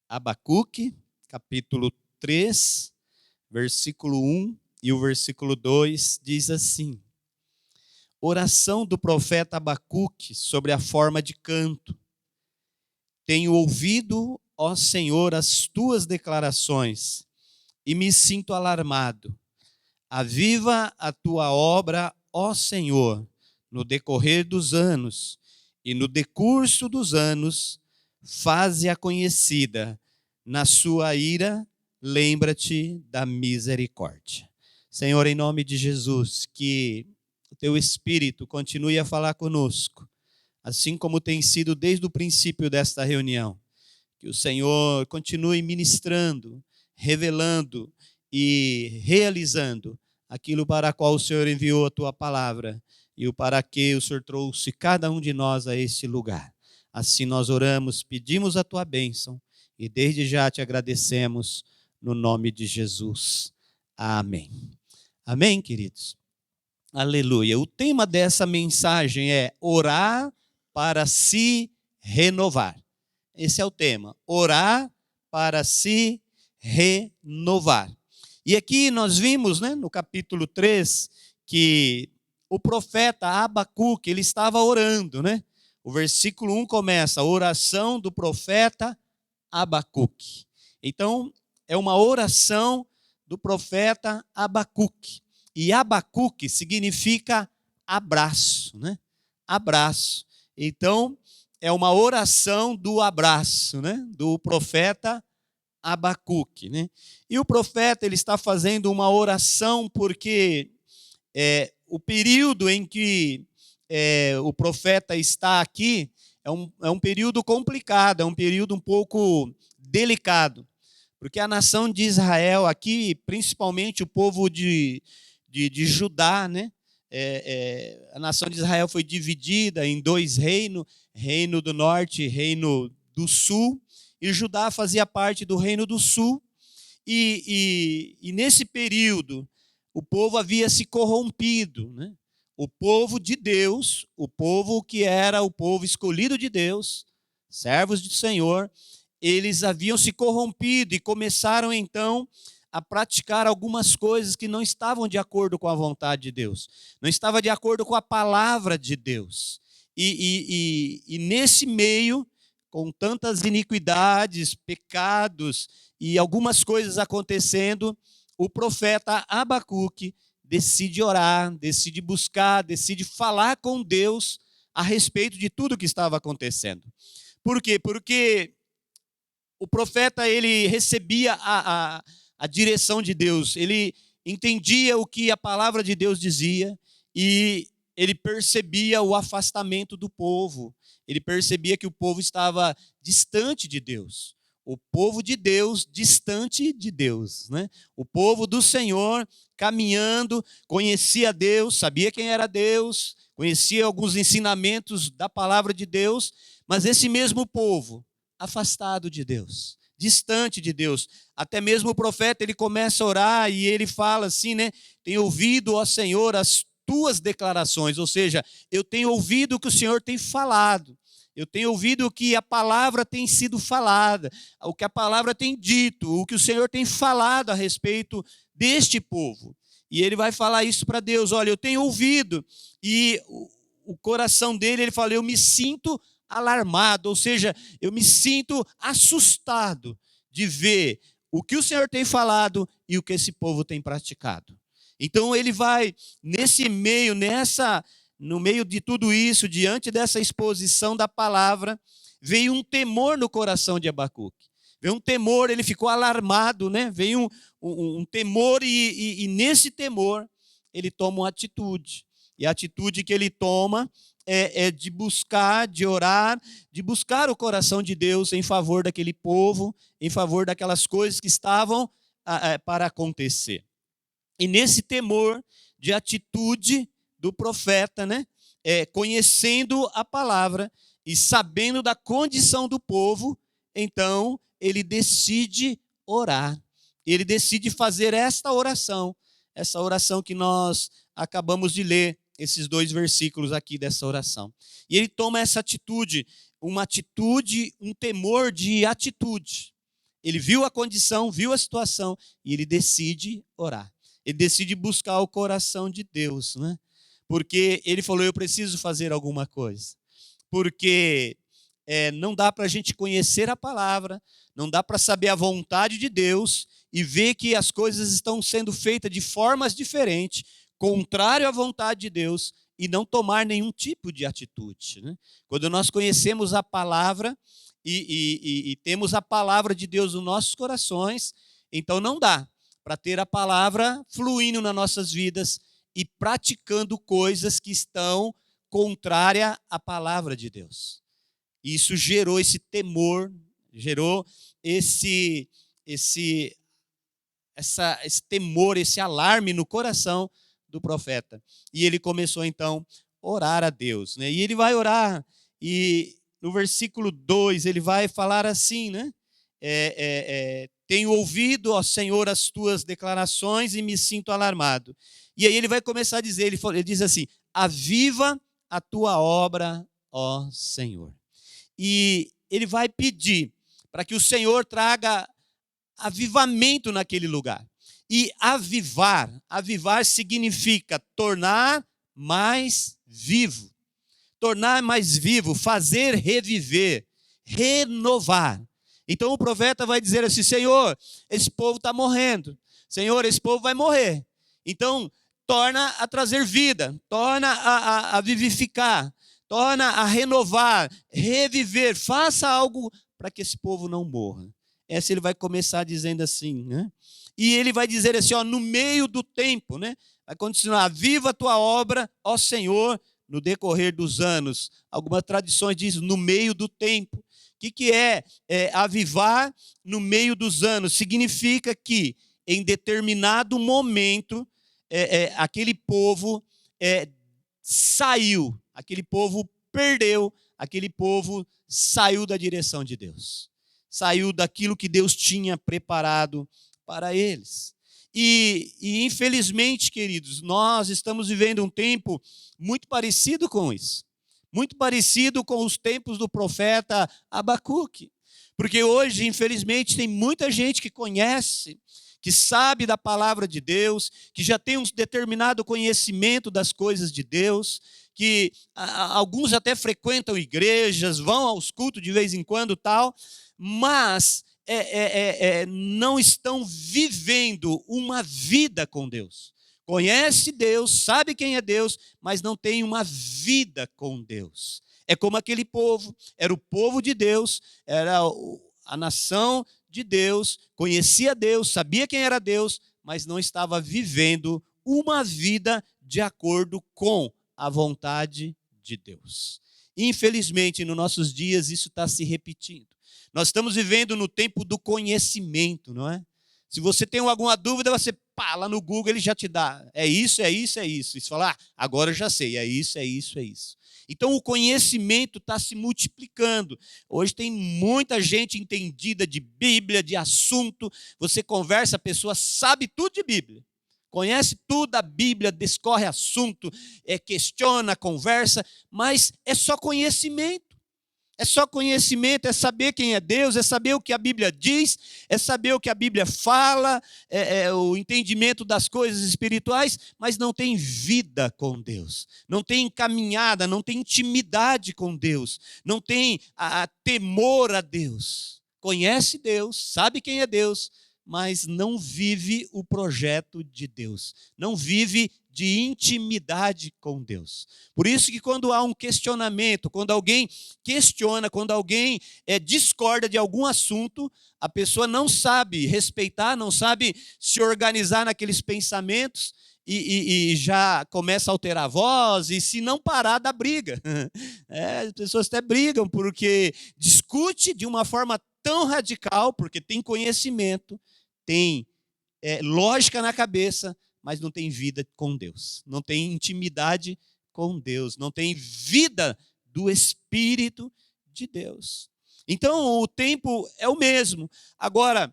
Abacuque, capítulo 3, versículo 1 e o versículo 2 diz assim: oração do profeta Abacuque sobre a forma de canto. Tenho ouvido, ó Senhor, as tuas declarações e me sinto alarmado. Aviva a tua obra, ó Senhor, no decorrer dos anos, e no decurso dos anos, faze-a conhecida. Na sua ira, lembra-te da misericórdia. Senhor, em nome de Jesus, que o teu Espírito continue a falar conosco, assim como tem sido desde o princípio desta reunião. Que o Senhor continue ministrando, revelando e realizando aquilo para qual o Senhor enviou a tua palavra e o para que o Senhor trouxe cada um de nós a esse lugar. Assim nós oramos, pedimos a tua bênção e desde já te agradecemos no nome de Jesus. Amém. Amém, queridos? Aleluia. O tema dessa mensagem é orar para se renovar. Esse é o tema, orar para se renovar. E aqui nós vimos, no capítulo 3, que o profeta Abacuque, ele estava orando, O versículo 1 começa, a oração do profeta Abacuque. Então, é uma oração do profeta Abacuque. E Abacuque significa abraço, Abraço. Então, é uma oração do abraço, Do profeta Abacuque, E o profeta, ele está fazendo uma oração porque o período em que o profeta está aqui é um período complicado, é um período um pouco delicado, porque a nação de Israel aqui, principalmente o povo de Judá, a nação de Israel foi dividida em dois reinos, reino do norte e reino do sul, e Judá fazia parte do reino do sul, e nesse período o povo havia se corrompido, O povo de Deus, o povo que era o povo escolhido de Deus, servos do Senhor, eles haviam se corrompido e começaram então a praticar algumas coisas que não estavam de acordo com a vontade de Deus, não estava de acordo com a palavra de Deus. E nesse meio, com tantas iniquidades, pecados e algumas coisas acontecendo, o profeta Abacuque decide orar, decide buscar, decide falar com Deus a respeito de tudo que estava acontecendo. Por quê? Porque o profeta, ele recebia a direção de Deus, ele entendia o que a palavra de Deus dizia e ele percebia o afastamento do povo, ele percebia que o povo estava distante de Deus. O povo de Deus, distante de Deus, O povo do Senhor, caminhando, conhecia Deus, sabia quem era Deus, conhecia alguns ensinamentos da palavra de Deus, mas esse mesmo povo, afastado de Deus, distante de Deus. Até mesmo o profeta, ele começa a orar e ele fala assim, Tenho ouvido, ó Senhor, as tuas declarações, ou seja, eu tenho ouvido o que o Senhor tem falado. Eu tenho ouvido o que a palavra tem sido falada, o que a palavra tem dito, o que o Senhor tem falado a respeito deste povo. E ele vai falar isso para Deus, olha, eu tenho ouvido. E o coração dele, ele fala, eu me sinto alarmado, ou seja, eu me sinto assustado de ver o que o Senhor tem falado e o que esse povo tem praticado. Então ele vai nesse meio, no meio de tudo isso, diante dessa exposição da palavra, veio um temor no coração de Abacuque. Veio um temor, ele ficou alarmado, Veio um temor e nesse temor ele toma uma atitude. E a atitude que ele toma é de buscar, de orar, de buscar o coração de Deus em favor daquele povo, em favor daquelas coisas que estavam para acontecer. E nesse temor de atitude do profeta, conhecendo a palavra e sabendo da condição do povo, então ele decide orar. Ele decide fazer essa oração que nós acabamos de ler, esses dois versículos aqui dessa oração. E ele toma essa atitude, uma atitude, um temor de atitude. ele viu a condição, viu a situação, e ele decide orar. Ele decide buscar o coração de Deus, né? Porque ele falou, eu preciso fazer alguma coisa. Porque não dá para a gente conhecer a palavra, não dá para saber a vontade de Deus e ver que as coisas estão sendo feitas de formas diferentes, contrário à vontade de Deus, e não tomar nenhum tipo de atitude, né? Quando nós conhecemos a palavra e temos a palavra de Deus nos nossos corações, então não dá para ter a palavra fluindo nas nossas vidas e praticando coisas que estão contrárias à palavra de Deus. Isso gerou esse temor, gerou esse temor, esse alarme no coração do profeta. E ele começou então a orar a Deus, né? E ele vai orar, e no versículo 2 ele vai falar assim, né? Tenho ouvido, ó Senhor, as tuas declarações e me sinto alarmado. E aí ele vai começar a dizer, ele diz assim, aviva a tua obra, ó Senhor. E ele vai pedir para que o Senhor traga avivamento naquele lugar. E avivar significa tornar mais vivo. Tornar mais vivo, fazer reviver, renovar. Então o profeta vai dizer assim, Senhor, esse povo está morrendo. Senhor, esse povo vai morrer. Então, torna a trazer vida, torna a vivificar, torna a renovar, reviver, faça algo para que esse povo não morra. Essa ele vai começar dizendo assim, né? E ele vai dizer assim, ó, no meio do tempo, né? Vai continuar, viva a tua obra, ó Senhor, no decorrer dos anos. Algumas tradições dizem no meio do tempo. O que é avivar no meio dos anos? Significa que em determinado momento aquele povo saiu, aquele povo perdeu, aquele povo saiu da direção de Deus. Saiu daquilo que Deus tinha preparado para eles. E infelizmente, queridos, nós estamos vivendo um tempo muito parecido com isso. Muito parecido com os tempos do profeta Abacuque. Porque hoje, infelizmente, tem muita gente que conhece, que sabe da palavra de Deus, que já tem um determinado conhecimento das coisas de Deus, que alguns até frequentam igrejas, vão aos cultos de vez em quando tal, mas não estão vivendo uma vida com Deus. Conhece Deus, sabe quem é Deus, mas não tem uma vida com Deus. É como aquele povo, era o povo de Deus, era a nação de Deus, conhecia Deus, sabia quem era Deus, mas não estava vivendo uma vida de acordo com a vontade de Deus. Infelizmente, nos nossos dias, isso está se repetindo. Nós estamos vivendo no tempo do conhecimento, não é? Se você tem alguma dúvida, você lá no Google ele já te dá. É isso, é isso, é isso. E você fala, agora eu já sei, é isso, é isso, é isso. Então o conhecimento está se multiplicando. Hoje tem muita gente entendida de Bíblia, de assunto. Você conversa, a pessoa sabe tudo de Bíblia. Conhece tudo da Bíblia, discorre assunto, questiona, conversa, mas é só conhecimento. É só conhecimento, é saber quem é Deus, é saber o que a Bíblia diz, é saber o que a Bíblia fala, o entendimento das coisas espirituais, mas não tem vida com Deus, não tem caminhada, não tem intimidade com Deus, não tem temor a Deus. Conhece Deus, sabe quem é Deus, mas não vive o projeto de Deus, não vive de intimidade com Deus. Por isso que quando há um questionamento, quando alguém questiona, quando alguém discorda de algum assunto, a pessoa não sabe respeitar, não sabe se organizar naqueles pensamentos e já começa a alterar a voz, e se não parar, dá briga. As pessoas até brigam porque discute de uma forma tão radical, porque tem conhecimento, tem lógica na cabeça, mas não tem vida com Deus, não tem intimidade com Deus, não tem vida do Espírito de Deus. Então, o tempo é o mesmo. Agora,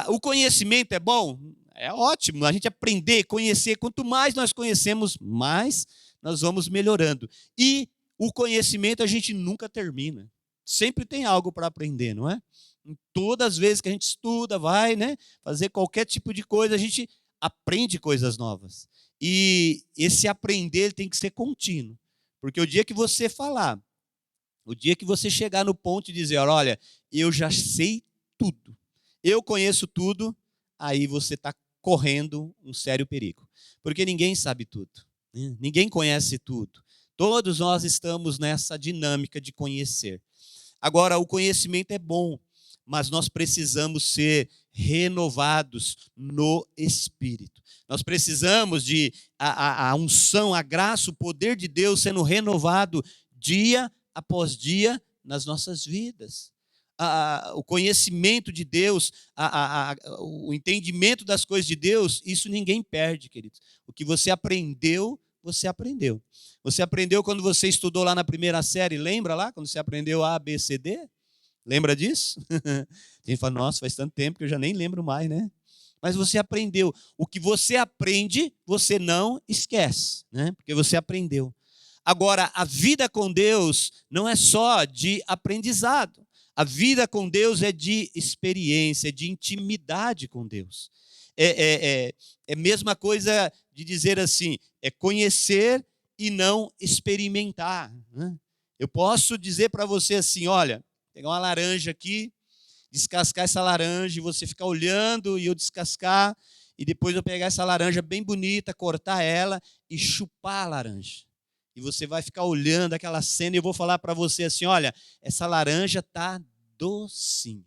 o conhecimento é bom? É ótimo, a gente aprender, conhecer. Quanto mais nós conhecemos, mais nós vamos melhorando. E o conhecimento a gente nunca termina. Sempre tem algo para aprender, não é? Em todas as vezes que a gente estuda, vai, né, fazer qualquer tipo de coisa, a gente aprende coisas novas. E esse aprender tem que ser contínuo. Porque o dia que você falar, o dia que você chegar no ponto de dizer, olha, eu já sei tudo, eu conheço tudo, aí você está correndo um sério perigo. Porque ninguém sabe tudo, né? Ninguém conhece tudo. Todos nós estamos nessa dinâmica de conhecer. Agora, o conhecimento é bom, mas nós precisamos ser renovados no Espírito. Nós precisamos de a unção, a graça, o poder de Deus sendo renovado dia após dia nas nossas vidas. O conhecimento de Deus, o entendimento das coisas de Deus, isso ninguém perde, queridos. O que você aprendeu, você aprendeu. Você aprendeu quando você estudou lá na primeira série, lembra lá? Quando você aprendeu A, B, C, D? Lembra disso? A gente fala, nossa, faz tanto tempo que eu já nem lembro mais, né? Mas você aprendeu. O que você aprende, você não esquece, né? Porque você aprendeu. Agora, a vida com Deus não é só de aprendizado. A vida com Deus é de experiência, é de intimidade com Deus. É a mesma coisa de dizer assim, é conhecer e não experimentar, né? Eu posso dizer para você assim, olha, pegar uma laranja aqui, descascar essa laranja e você ficar olhando e eu descascar, e depois eu pegar essa laranja bem bonita, cortar ela e chupar a laranja. E você vai ficar olhando aquela cena e eu vou falar para você assim, olha, essa laranja está docinha.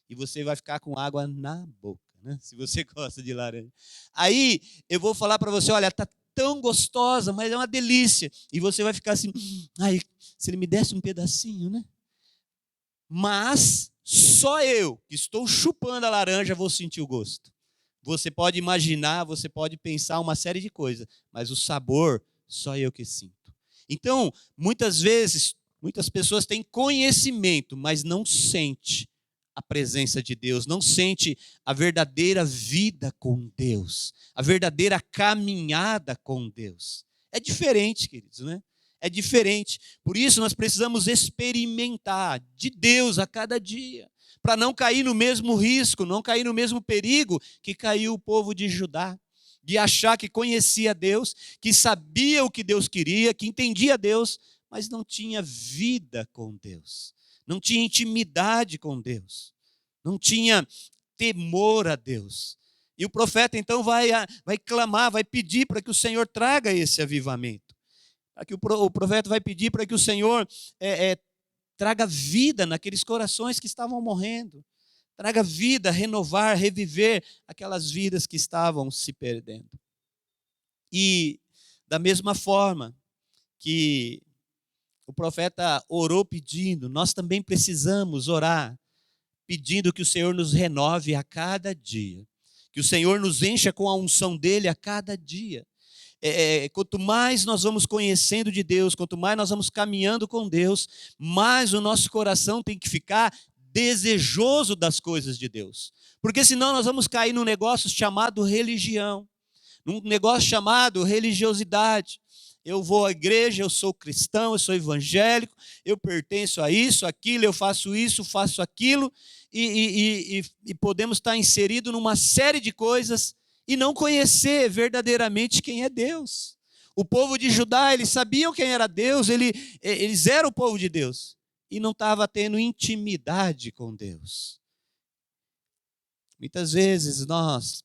E você vai ficar com água na boca, né? Se você gosta de laranja. Aí eu vou falar para você, olha, está tão gostosa, mas é uma delícia. E você vai ficar assim, ai, se ele me desse um pedacinho, né? Mas só eu, que estou chupando a laranja, vou sentir o gosto. Você pode imaginar, você pode pensar uma série de coisas, mas o sabor, só eu que sinto. Então, muitas vezes, muitas pessoas têm conhecimento, mas não sente a presença de Deus, não sente a verdadeira vida com Deus, a verdadeira caminhada com Deus. É diferente, queridos, né? É diferente. Por isso nós precisamos experimentar de Deus a cada dia, para não cair no mesmo risco, não cair no mesmo perigo que caiu o povo de Judá, de achar que conhecia Deus, que sabia o que Deus queria, que entendia Deus, mas não tinha vida com Deus, não tinha intimidade com Deus, não tinha temor a Deus. E o profeta então vai clamar, vai pedir para que o Senhor traga esse avivamento. Que o profeta vai pedir para que o Senhor traga vida naqueles corações que estavam morrendo. Traga vida, renovar, reviver aquelas vidas que estavam se perdendo. E da mesma forma que o profeta orou pedindo, nós também precisamos orar pedindo que o Senhor nos renove a cada dia. Que o Senhor nos encha com a unção dele a cada dia. Quanto mais nós vamos conhecendo de Deus, quanto mais nós vamos caminhando com Deus, mais o nosso coração tem que ficar desejoso das coisas de Deus. Porque senão nós vamos cair num negócio chamado religião, num negócio chamado religiosidade. Eu vou à igreja, eu sou cristão, eu sou evangélico, eu pertenço a isso, aquilo, eu faço isso, faço aquilo, e podemos estar inseridos numa série de coisas e não conhecer verdadeiramente quem é Deus. O povo de Judá, eles sabiam quem era Deus, eles eram o povo de Deus, e não estava tendo intimidade com Deus. Muitas vezes nós,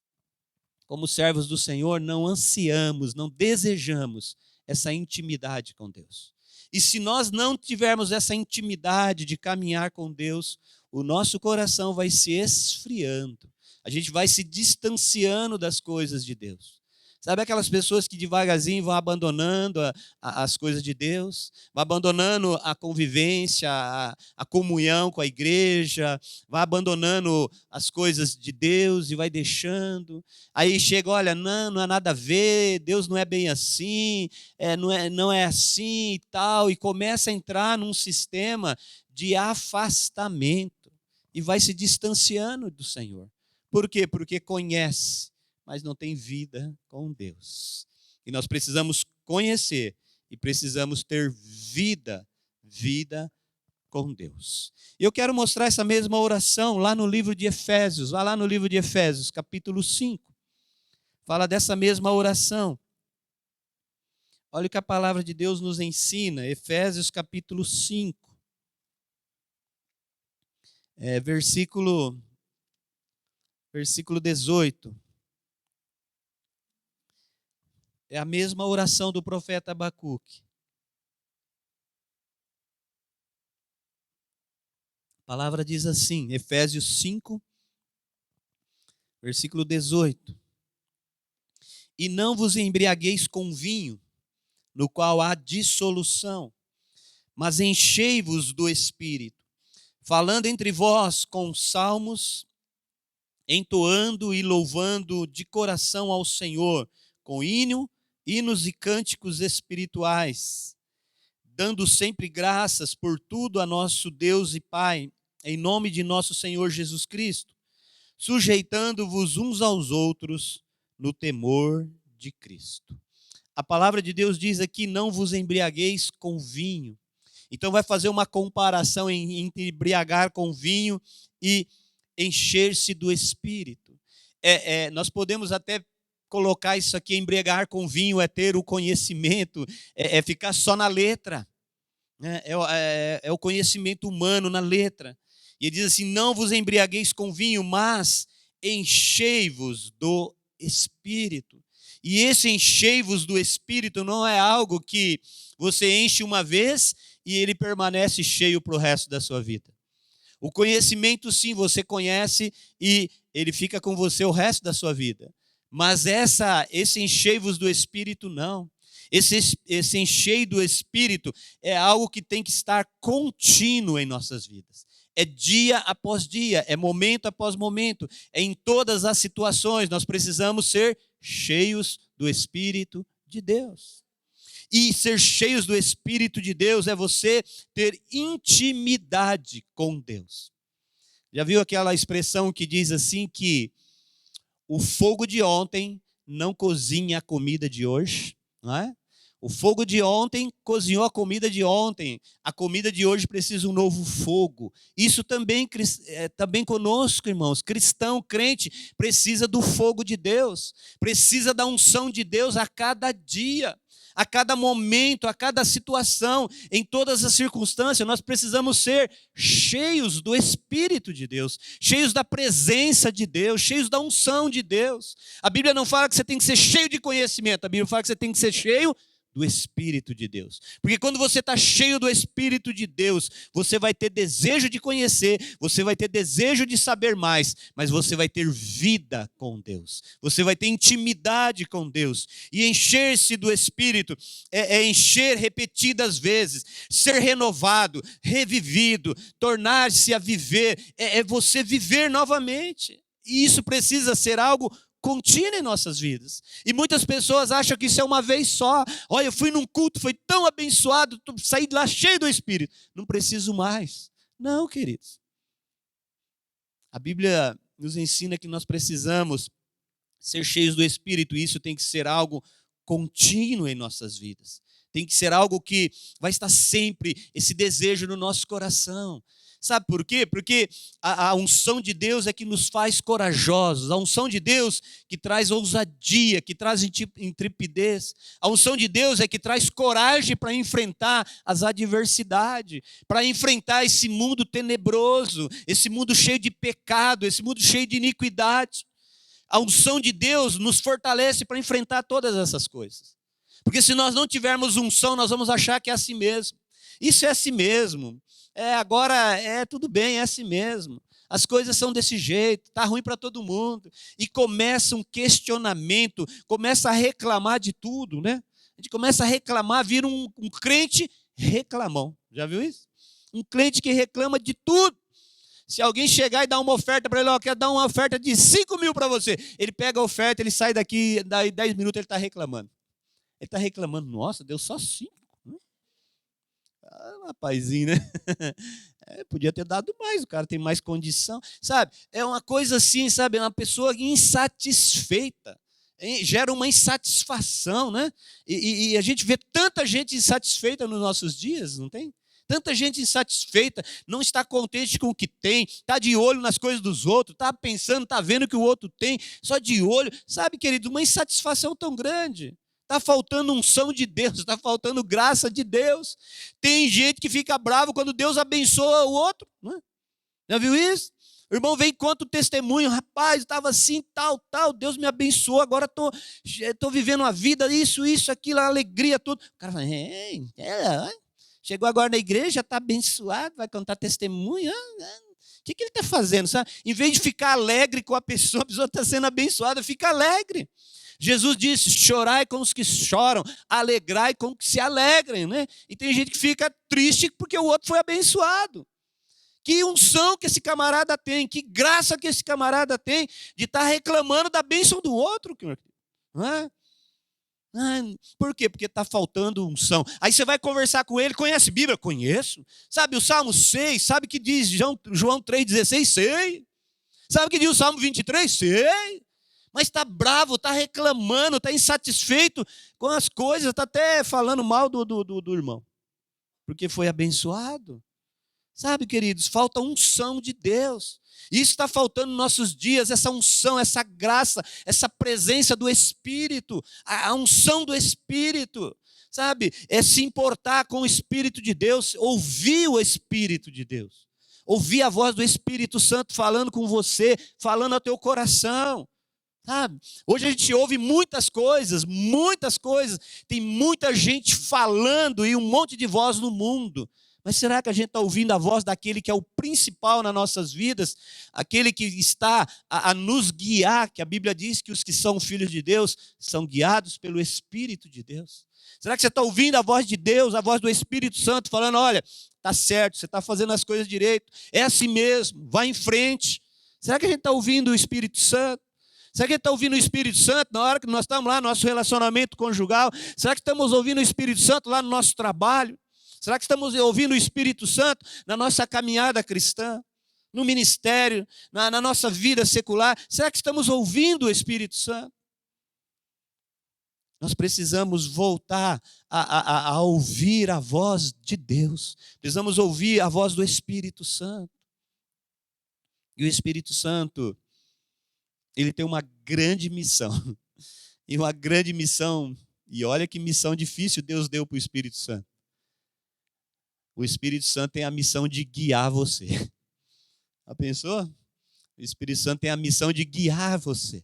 como servos do Senhor, não ansiamos, não desejamos essa intimidade com Deus. E se nós não tivermos essa intimidade de caminhar com Deus, o nosso coração vai se esfriando. A gente vai se distanciando das coisas de Deus. Sabe aquelas pessoas que devagarzinho vão abandonando as coisas de Deus, vão abandonando a convivência, a comunhão com a igreja, vai abandonando as coisas de Deus e vai deixando. Aí chega, olha, não é nada a ver, Deus não é bem assim, não é assim e tal, e começa a entrar num sistema de afastamento e vai se distanciando do Senhor. Por quê? Porque conhece, mas não tem vida com Deus. E nós precisamos conhecer e precisamos ter vida com Deus. Eu quero mostrar essa mesma oração lá no livro de Efésios. Vai lá no livro de Efésios, capítulo 5. Fala dessa mesma oração. Olha o que a palavra de Deus nos ensina. Efésios, capítulo 5. Versículo 18. É a mesma oração do profeta Abacuque. A palavra diz assim, Efésios 5, versículo 18. E não vos embriagueis com vinho, no qual há dissolução, mas enchei-vos do Espírito, falando entre vós com salmos, entoando e louvando de coração ao Senhor, com hinos e cânticos espirituais, dando sempre graças por tudo a nosso Deus e Pai, em nome de nosso Senhor Jesus Cristo, sujeitando-vos uns aos outros no temor de Cristo. A palavra de Deus diz aqui, não vos embriagueis com vinho. Então vai fazer uma comparação entre embriagar com vinho e encher-se do Espírito. Nós podemos até colocar isso aqui, embriagar com vinho é ter o conhecimento, ficar só na letra. É o conhecimento humano na letra. E ele diz assim, não vos embriagueis com vinho, mas enchei-vos do Espírito. E esse enchei-vos do Espírito não é algo que você enche uma vez e ele permanece cheio para o resto da sua vida. O conhecimento, sim, você conhece e ele fica com você o resto da sua vida. Mas esse enchei-vos do Espírito, não. Esse encheio do Espírito é algo que tem que estar contínuo em nossas vidas. É dia após dia, é momento após momento, é em todas as situações. Nós precisamos ser cheios do Espírito de Deus. E ser cheios do Espírito de Deus é você ter intimidade com Deus. Já viu aquela expressão que diz assim que o fogo de ontem não cozinha a comida de hoje, não é? O fogo de ontem cozinhou a comida de ontem. A comida de hoje precisa de um novo fogo. Isso também conosco, irmãos. Cristão, crente, precisa do fogo de Deus. Precisa da unção de Deus a cada dia, a cada momento, a cada situação, em todas as circunstâncias. Nós precisamos ser cheios do Espírito de Deus, cheios da presença de Deus, cheios da unção de Deus. A Bíblia não fala que você tem que ser cheio de conhecimento, a Bíblia fala que você tem que ser cheio do Espírito de Deus. Porque quando você está cheio do Espírito de Deus, você vai ter desejo de conhecer, você vai ter desejo de saber mais, mas você vai ter vida com Deus. Você vai ter intimidade com Deus. E encher-se do Espírito é encher repetidas vezes, ser renovado, revivido, tornar-se a viver, é você viver novamente. E isso precisa ser algo contínuo em nossas vidas. E muitas pessoas acham que isso é uma vez só. Olha, eu fui num culto, foi tão abençoado, saí de lá cheio do Espírito. Não preciso mais. Não, queridos. A Bíblia nos ensina que nós precisamos ser cheios do Espírito, e isso tem que ser algo contínuo em nossas vidas. Tem que ser algo que vai estar sempre esse desejo no nosso coração. Sabe por quê? Porque a unção de Deus é que nos faz corajosos. A unção de Deus que traz ousadia, que traz intrepidez. A unção de Deus é que traz coragem para enfrentar as adversidades, para enfrentar esse mundo tenebroso, esse mundo cheio de pecado, esse mundo cheio de iniquidade. A unção de Deus nos fortalece para enfrentar todas essas coisas. Porque se nós não tivermos unção, nós vamos achar que é assim mesmo. Isso é assim mesmo. Agora tudo bem, é assim mesmo. As coisas são desse jeito, está ruim para todo mundo. E começa um questionamento, começa a reclamar de tudo, né? A gente começa a reclamar, vira um crente reclamão. Já viu isso? Um crente que reclama de tudo. Se alguém chegar e dar uma oferta para ele, ó, quer dar uma oferta de 5 mil para você. Ele pega a oferta, ele sai daqui, daí 10 minutos ele está reclamando. Ele está reclamando, nossa, deu só 5. Rapazinho, né? Podia ter dado mais, o cara tem mais condição, sabe? É uma coisa assim, sabe? É uma pessoa insatisfeita, gera uma insatisfação, né? E a gente vê tanta gente insatisfeita nos nossos dias, não tem? Tanta gente insatisfeita, não está contente com o que tem, está de olho nas coisas dos outros, está pensando, está vendo o que o outro tem, só de olho. Sabe, querido, uma insatisfação tão grande. Está faltando unção de Deus, está faltando graça de Deus. Tem gente que fica bravo quando Deus abençoa o outro. Não é? Já viu isso? O irmão vem e conta o testemunho, rapaz, estava assim, tal, Deus me abençoou, agora estou vivendo a vida, isso, aquilo, a alegria, tudo. O cara fala, chegou agora na igreja, está abençoado, vai contar testemunho. O que ele está fazendo? Sabe? Em vez de ficar alegre com a pessoa está sendo abençoada, fica alegre. Jesus disse, chorai com os que choram, alegrai com os que se alegrem. Né? E tem gente que fica triste porque o outro foi abençoado. Que unção que esse camarada tem, que graça que esse camarada tem de estar reclamando da bênção do outro. Não é? Por quê? Porque está faltando unção. Aí você vai conversar com ele, conhece a Bíblia? Conheço. Sabe o Salmo 6? Sabe o que diz João 3,16? Sei. Sabe o que diz o Salmo 23? Sei. Mas está bravo, está reclamando, está insatisfeito com as coisas, está até falando mal do irmão. Porque foi abençoado. Sabe, queridos, falta unção de Deus. Isso está faltando nos nossos dias, essa unção, essa graça, essa presença do Espírito, a unção do Espírito. Sabe, é se importar com o Espírito de Deus, ouvir o Espírito de Deus. Ouvir a voz do Espírito Santo falando com você, falando ao teu coração. Sabe? Hoje a gente ouve muitas coisas, tem muita gente falando e um monte de voz no mundo. Mas será que a gente está ouvindo a voz daquele que é o principal nas nossas vidas? Aquele que está a nos guiar, que a Bíblia diz que os que são filhos de Deus são guiados pelo Espírito de Deus. Será que você está ouvindo a voz de Deus, a voz do Espírito Santo, falando, olha, está certo, você está fazendo as coisas direito, é assim mesmo, vai em frente. Será que a gente está ouvindo o Espírito Santo? Será que a gente está ouvindo o Espírito Santo na hora que nós estamos lá no nosso relacionamento conjugal? Será que estamos ouvindo o Espírito Santo lá no nosso trabalho? Será que estamos ouvindo o Espírito Santo na nossa caminhada cristã, no ministério, na nossa vida secular? Será que estamos ouvindo o Espírito Santo? Nós precisamos voltar a ouvir a voz de Deus. Precisamos ouvir a voz do Espírito Santo. E o Espírito Santo, ele tem uma grande missão. E uma grande missão, e olha que missão difícil Deus deu para o Espírito Santo. O Espírito Santo tem a missão de guiar você. Já pensou? O Espírito Santo tem a missão de guiar você.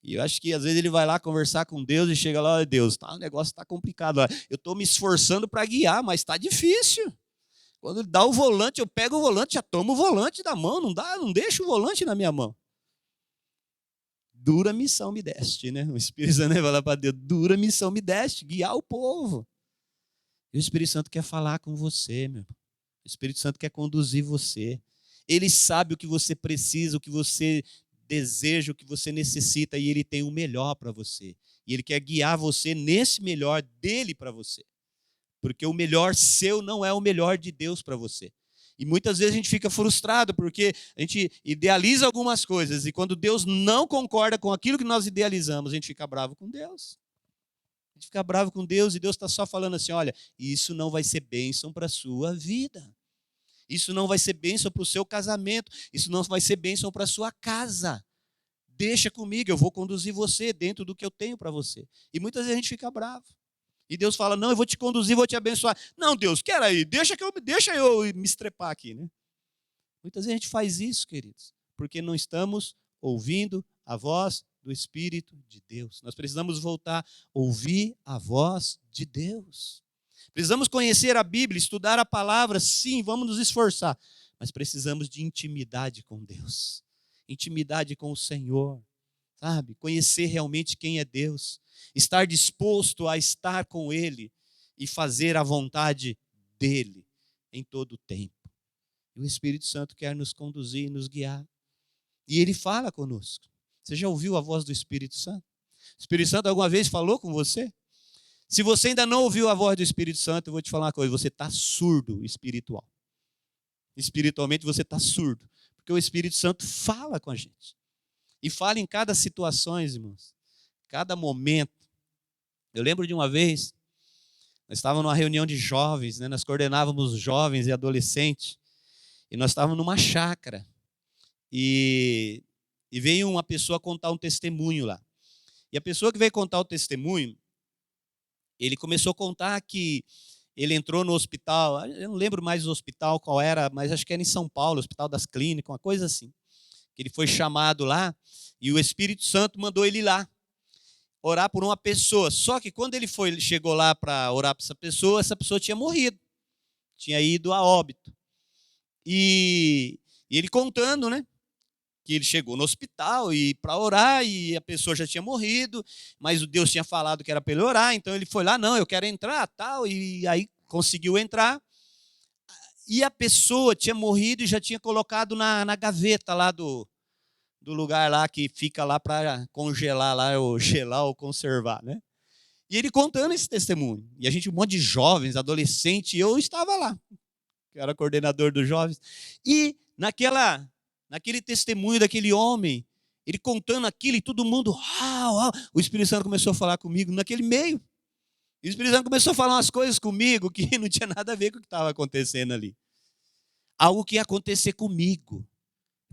E eu acho que às vezes ele vai lá conversar com Deus e chega lá, Deus, o negócio está complicado. Eu estou me esforçando para guiar, mas está difícil. Quando ele dá o volante, eu pego o volante, já tomo o volante da mão, não deixo o volante na minha mão. Dura missão me deste, né? O Espírito Santo vai falar para Deus, dura missão me deste, guiar o povo. E o Espírito Santo quer falar com você, meu. O Espírito Santo quer conduzir você. Ele sabe o que você precisa, o que você deseja, o que você necessita, e ele tem o melhor para você. E ele quer guiar você nesse melhor dele para você. Porque o melhor seu não é o melhor de Deus para você. E muitas vezes a gente fica frustrado porque a gente idealiza algumas coisas e quando Deus não concorda com aquilo que nós idealizamos, a gente fica bravo com Deus. A gente fica bravo com Deus e Deus está só falando assim, olha, isso não vai ser bênção para a sua vida. Isso não vai ser bênção para o seu casamento. Isso não vai ser bênção para a sua casa. Deixa comigo, eu vou conduzir você dentro do que eu tenho para você. E muitas vezes a gente fica bravo. E Deus fala, não, eu vou te conduzir, vou te abençoar. Não, Deus, quero aí, deixa eu me estrepar aqui. Né? Muitas vezes a gente faz isso, queridos, porque não estamos ouvindo a voz do Espírito de Deus. Nós precisamos voltar a ouvir a voz de Deus. Precisamos conhecer a Bíblia, estudar a palavra, sim, vamos nos esforçar. Mas precisamos de intimidade com Deus. Intimidade com o Senhor. Sabe? Conhecer realmente quem é Deus. Estar disposto a estar com Ele e fazer a vontade dEle em todo o tempo. E o Espírito Santo quer nos conduzir, nos guiar. E Ele fala conosco. Você já ouviu a voz do Espírito Santo? O Espírito Santo alguma vez falou com você? Se você ainda não ouviu a voz do Espírito Santo, eu vou te falar uma coisa, você está surdo espiritual. Espiritualmente você está surdo, porque o Espírito Santo fala com a gente. E fala em cada situação, irmãos, cada momento. Eu lembro de uma vez, Nós estávamos numa reunião de jovens, né? Nós coordenávamos jovens e adolescentes, e nós estávamos numa chácara. E veio uma pessoa contar um testemunho lá. E a pessoa que veio contar o testemunho, ele começou a contar que ele entrou no hospital, eu não lembro mais o hospital qual era, mas acho que era em São Paulo, Hospital das Clínicas, uma coisa assim. Que ele foi chamado lá e o Espírito Santo mandou ele ir lá orar por uma pessoa. Só que quando ele chegou lá para orar por essa pessoa tinha morrido, tinha ido a óbito. E ele contando, né? Que ele chegou no hospital e para orar e a pessoa já tinha morrido, mas o Deus tinha falado que era para ele orar, então ele foi lá, não, eu quero entrar, tal, e aí conseguiu entrar. E a pessoa tinha morrido e já tinha colocado na gaveta lá do lugar lá que fica lá para congelar lá, ou gelar ou conservar, né? E ele contando esse testemunho. E a gente, um monte de jovens, adolescentes, e eu estava lá, que era coordenador dos jovens. E naquele testemunho daquele homem, ele contando aquilo e todo mundo, uau, uau. O Espírito Santo começou a falar comigo naquele meio. E o Espírito Santo começou a falar umas coisas comigo que não tinha nada a ver com o que estava acontecendo ali. Algo que ia acontecer comigo.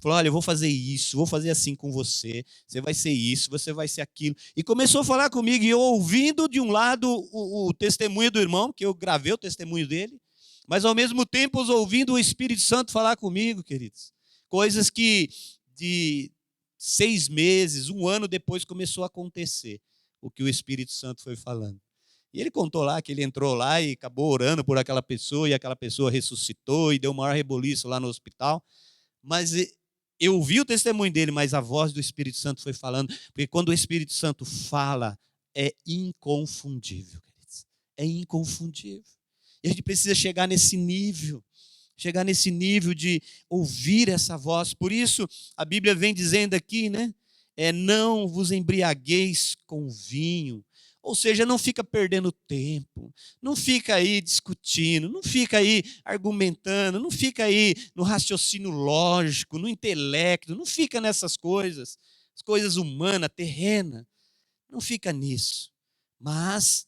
Falou, olha, eu vou fazer isso, vou fazer assim com você, você vai ser isso, você vai ser aquilo. E começou a falar comigo, e eu ouvindo de um lado o testemunho do irmão, que eu gravei o testemunho dele, mas ao mesmo tempo ouvindo o Espírito Santo falar comigo, queridos. Coisas que de 6 meses, 1 ano depois começou a acontecer, o que o Espírito Santo foi falando. E ele contou lá que ele entrou lá e acabou orando por aquela pessoa, e aquela pessoa ressuscitou e deu o maior reboliço lá no hospital. Mas eu ouvi o testemunho dele, mas a voz do Espírito Santo foi falando, porque quando o Espírito Santo fala, é inconfundível, queridos. É inconfundível. E a gente precisa chegar nesse nível de ouvir essa voz. Por isso, a Bíblia vem dizendo aqui, né? Não vos embriagueis com vinho. Ou seja, não fica perdendo tempo, não fica aí discutindo, não fica aí argumentando, não fica aí no raciocínio lógico, no intelecto, não fica nessas coisas, as coisas humanas, terrenas, não fica nisso. Mas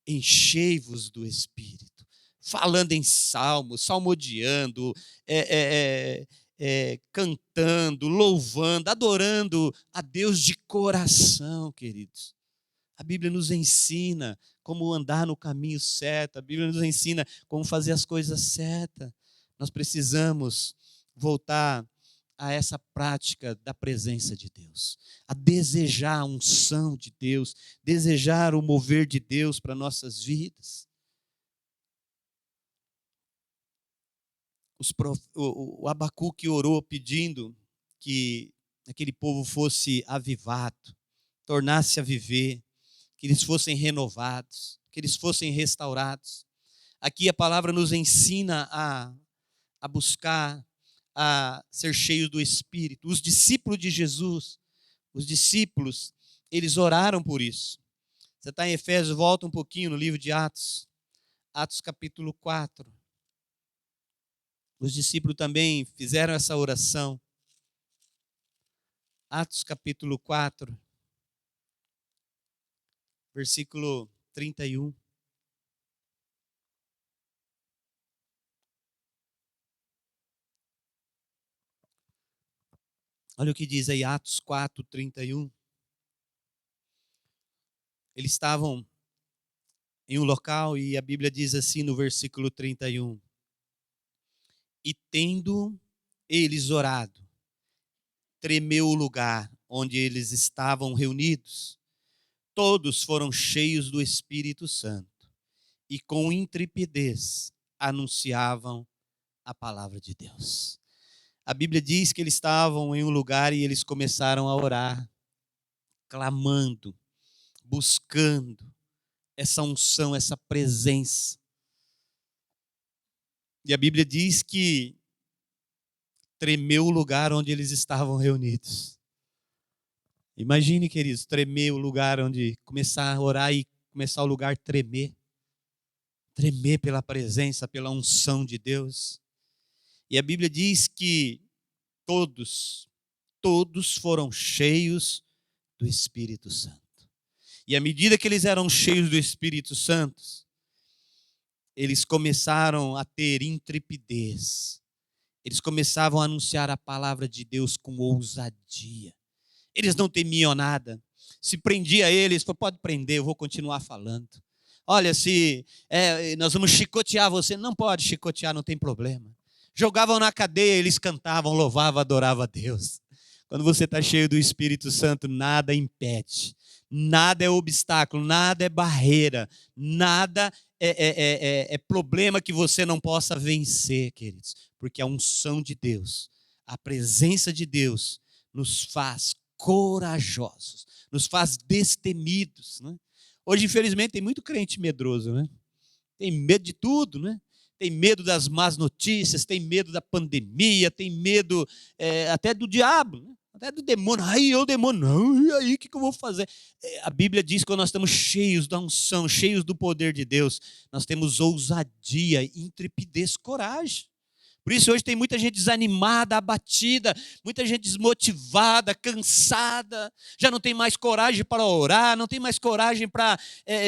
enchei-vos do Espírito, falando em salmos, salmodiando, cantando, louvando, adorando a Deus de coração, queridos. A Bíblia nos ensina como andar no caminho certo, a Bíblia nos ensina como fazer as coisas certas. Nós precisamos voltar a essa prática da presença de Deus, a desejar a unção de Deus, desejar o mover de Deus para nossas vidas. O Abacuque orou pedindo que aquele povo fosse avivado, tornasse a viver, que eles fossem renovados, que eles fossem restaurados. Aqui a palavra nos ensina a buscar, a ser cheios do Espírito. Os discípulos de Jesus, eles oraram por isso. Você está em Efésios, volta um pouquinho no livro de Atos, Atos capítulo 4. Os discípulos também fizeram essa oração. Atos capítulo 4, versículo 31. Olha o que diz aí, Atos 4, 31. Eles estavam em um local e a Bíblia diz assim no versículo 31. E tendo eles orado, tremeu o lugar onde eles estavam reunidos. Todos foram cheios do Espírito Santo e com intrepidez anunciavam a palavra de Deus. A Bíblia diz que eles estavam em um lugar e eles começaram a orar, clamando, buscando essa unção, essa presença. E a Bíblia diz que tremeu o lugar onde eles estavam reunidos. Imagine, queridos, tremer o lugar onde começar a orar e começar o lugar a tremer. Tremer pela presença, pela unção de Deus. E a Bíblia diz que todos foram cheios do Espírito Santo. E à medida que eles eram cheios do Espírito Santo, eles começaram a ter intrepidez. Eles começavam a anunciar a palavra de Deus com ousadia. Eles não temiam nada. Se prendia eles, falou, pode prender, eu vou continuar falando. Olha, se nós vamos chicotear você, não pode chicotear, não tem problema. Jogavam na cadeia, eles cantavam, louvavam, adoravam a Deus. Quando você está cheio do Espírito Santo, nada impede, nada é obstáculo, nada é barreira, nada é problema que você não possa vencer, queridos. Porque a unção de Deus, a presença de Deus nos faz corajosos, nos faz destemidos, né? Hoje, infelizmente, tem muito crente medroso, né? Tem medo de tudo, né? Tem medo das más notícias, tem medo da pandemia, tem medo até do diabo, né? Até do demônio. Ai, eu demônio, não, e aí o que eu vou fazer? A Bíblia diz que quando nós estamos cheios da unção, cheios do poder de Deus, nós temos ousadia, intrepidez, coragem. Por isso hoje tem muita gente desanimada, abatida, muita gente desmotivada, cansada, já não tem mais coragem para orar, não tem mais coragem para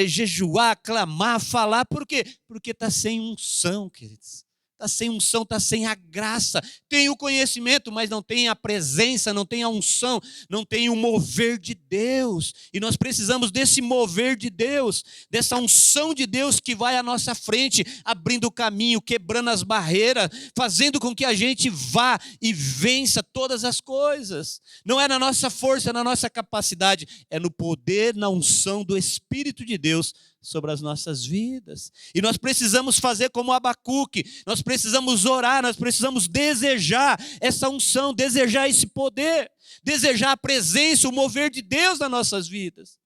jejuar, clamar, falar. Por quê? Porque está sem unção, queridos. Está sem unção, está sem a graça. Tem o conhecimento, mas não tem a presença, não tem a unção, não tem o mover de Deus. E nós precisamos desse mover de Deus, dessa unção de Deus que vai à nossa frente, abrindo o caminho, quebrando as barreiras, fazendo com que a gente vá e vença todas as coisas. Não é na nossa força, é na nossa capacidade, é no poder, na unção do Espírito de Deus sobre as nossas vidas. E nós precisamos fazer como Abacuque, nós precisamos orar, nós precisamos desejar essa unção, desejar esse poder, desejar a presença, o mover de Deus nas nossas vidas.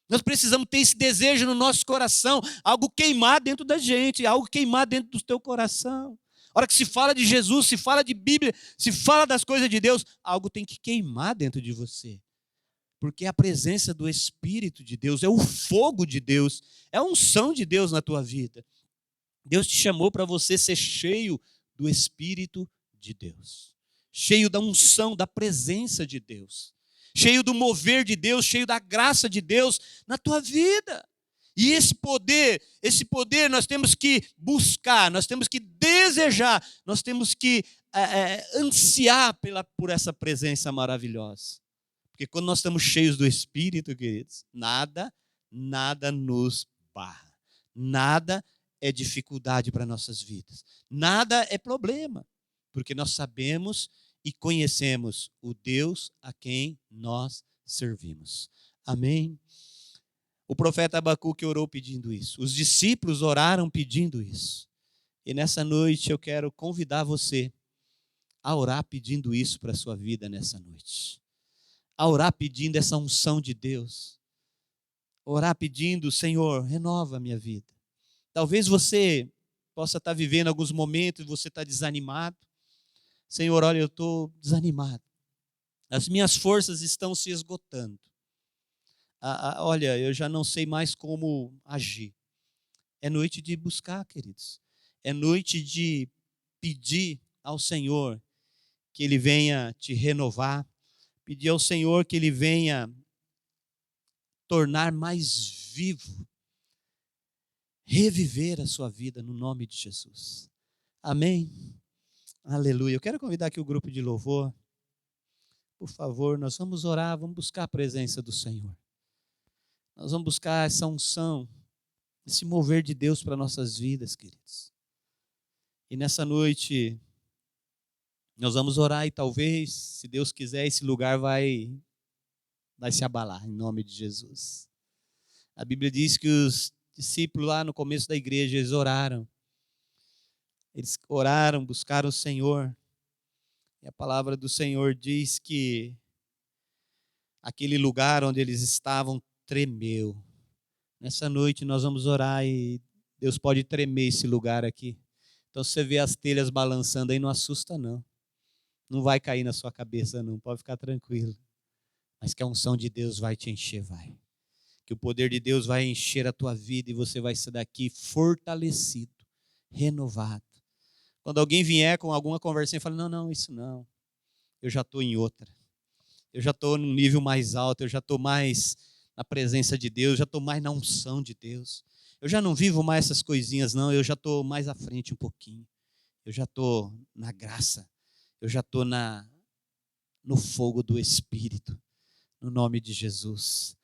Nós precisamos ter esse desejo no nosso coração, algo queimar dentro da gente, algo queimar dentro do teu coração. A hora que se fala de Jesus, se fala de Bíblia, se fala das coisas de Deus, algo tem que queimar dentro de você. Porque é a presença do Espírito de Deus, é o fogo de Deus, é a unção de Deus na tua vida. Deus te chamou para você ser cheio do Espírito de Deus, cheio da unção, da presença de Deus, cheio do mover de Deus, cheio da graça de Deus na tua vida. E esse poder nós temos que buscar, nós temos que desejar, nós temos que ansiar por essa presença maravilhosa. Porque quando nós estamos cheios do Espírito, queridos, nada nos barra. Nada é dificuldade para nossas vidas. Nada é problema. Porque nós sabemos e conhecemos o Deus a quem nós servimos. Amém? O profeta Abacuque orou pedindo isso. Os discípulos oraram pedindo isso. E nessa noite eu quero convidar você a orar pedindo isso para a sua vida nessa noite. A orar pedindo essa unção de Deus. Orar pedindo, Senhor, renova a minha vida. Talvez você possa estar vivendo alguns momentos, você está desanimado. Senhor, olha, eu estou desanimado. As minhas forças estão se esgotando. Olha, eu já não sei mais como agir. É noite de buscar, queridos. É noite de pedir ao Senhor que Ele venha te renovar. Pedir ao Senhor que Ele venha tornar mais vivo, reviver a sua vida no nome de Jesus. Amém? Aleluia. Eu quero convidar aqui o grupo de louvor. Por favor, nós vamos orar, vamos buscar a presença do Senhor. Nós vamos buscar essa unção, esse mover de Deus para nossas vidas, queridos. E nessa noite, nós vamos orar e talvez, se Deus quiser, esse lugar vai se abalar, em nome de Jesus. A Bíblia diz que os discípulos lá no começo da igreja, eles oraram. Eles oraram, buscaram o Senhor. E a palavra do Senhor diz que aquele lugar onde eles estavam tremeu. Nessa noite nós vamos orar e Deus pode tremer esse lugar aqui. Então se você vê as telhas balançando aí, não assusta não. Não vai cair na sua cabeça não, pode ficar tranquilo. Mas que a unção de Deus vai te encher, vai. Que o poder de Deus vai encher a tua vida e você vai sair daqui fortalecido, renovado. Quando alguém vier com alguma conversinha, fala, não, isso não. Eu já estou em outra. Eu já estou num nível mais alto, eu já estou mais na presença de Deus, já estou mais na unção de Deus. Eu já não vivo mais essas coisinhas, não, eu já estou mais à frente um pouquinho. Eu já estou na graça, eu já estou no fogo do Espírito, no nome de Jesus.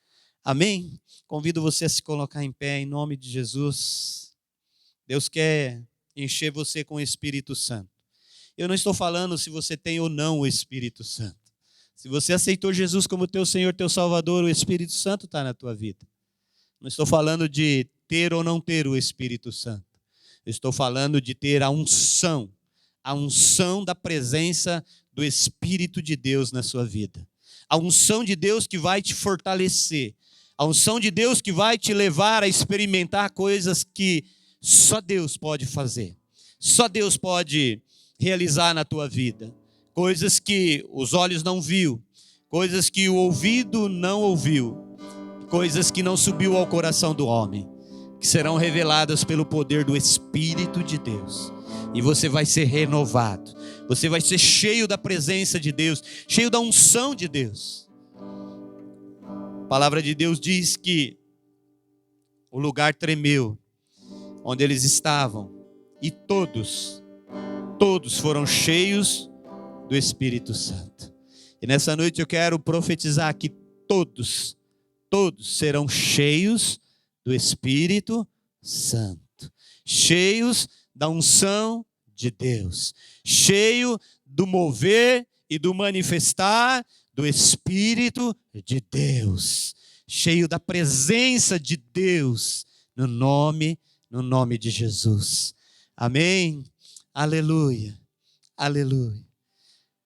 Amém? Convido você a se colocar em pé, em nome de Jesus. Deus quer encher você com o Espírito Santo. Eu não estou falando se você tem ou não o Espírito Santo. Se você aceitou Jesus como teu Senhor, teu Salvador, o Espírito Santo está na tua vida. Não estou falando de ter ou não ter o Espírito Santo. Eu estou falando de ter a unção da presença do Espírito de Deus na sua vida. A unção de Deus que vai te fortalecer. A unção de Deus que vai te levar a experimentar coisas que só Deus pode fazer. Só Deus pode realizar na tua vida. Coisas que os olhos não viu, coisas que o ouvido não ouviu, coisas que não subiu ao coração do homem, que serão reveladas pelo poder do Espírito de Deus. E você vai ser renovado, você vai ser cheio da presença de Deus, cheio da unção de Deus. A palavra de Deus diz que o lugar tremeu, onde eles estavam, e todos foram cheios do Espírito Santo. E nessa noite eu quero profetizar que todos serão cheios do Espírito Santo, cheios da unção de Deus, cheio do mover e do manifestar do Espírito de Deus, cheio da presença de Deus, no nome de Jesus. Amém? Aleluia, aleluia.